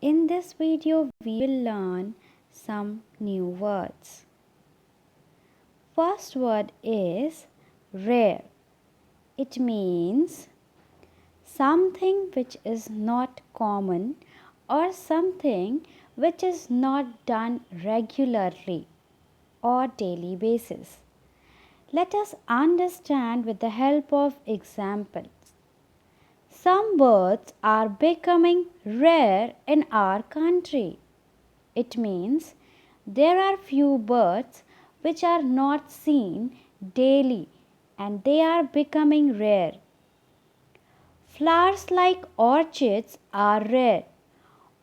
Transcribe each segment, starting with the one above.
In this video, we will learn some new words. First word is rare. It means something which is not common or something which is not done regularly or daily basis. Let us understand with the help of examples. Some birds are becoming rare in our country. It means there are few birds which are not seen daily and they are becoming rare. Flowers like orchids are rare.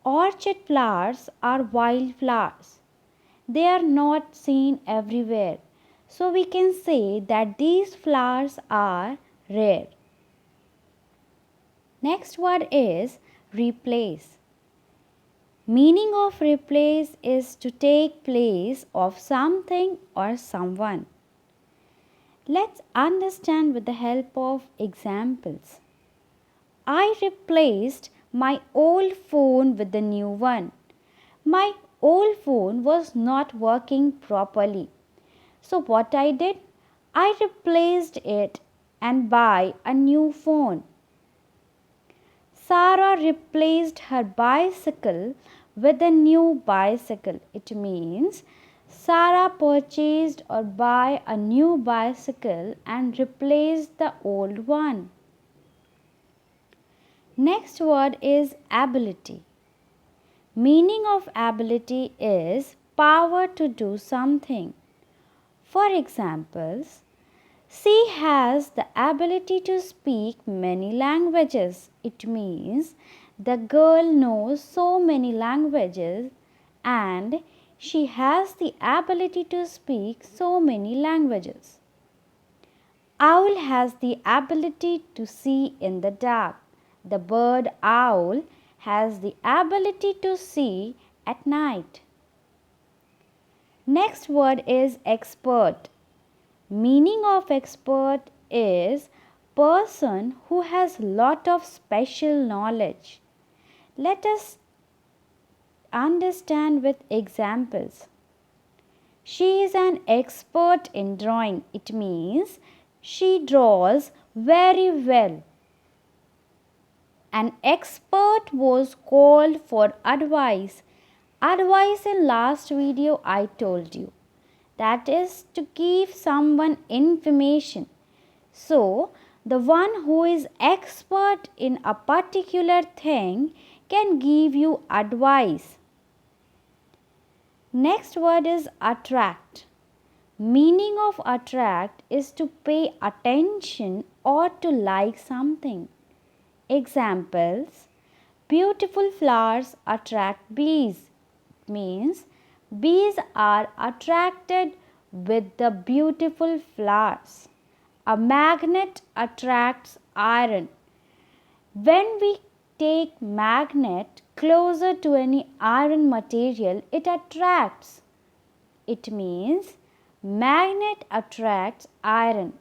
Orchid flowers are wild flowers. They are not seen everywhere. So we can say that these flowers are rare. Next word is replace. Meaning of replace is to take place of something or someone. Let's understand with the help of examples. I replaced my old phone with the new one. My old phone was not working properly. So what I did? I replaced it and buy a new phone. Sarah replaced her bicycle with a new bicycle. It means Sarah purchased or buy a new bicycle and replaced the old one. Next word is ability. Meaning of ability is power to do something. For examples, she has the ability to speak many languages. It means the girl knows so many languages and she has the ability to speak so many languages. Owl has the ability to see in the dark. The bird owl has the ability to see at night. Next word is expert. Meaning of expert is person who has lot of special knowledge. Let us understand with examples. She is an expert in drawing. It means she draws very well. An expert was called for advice. Advice in last video I told you. That is to give someone information. So, the one who is expert in a particular thing can give you advice. Next word is attract. Meaning of attract is to pay attention or to like something. Examples: beautiful flowers attract bees. Means bees are attracted with the beautiful flowers. A magnet attracts iron. When we take magnet closer to any iron material, it attracts. It means magnet attracts iron.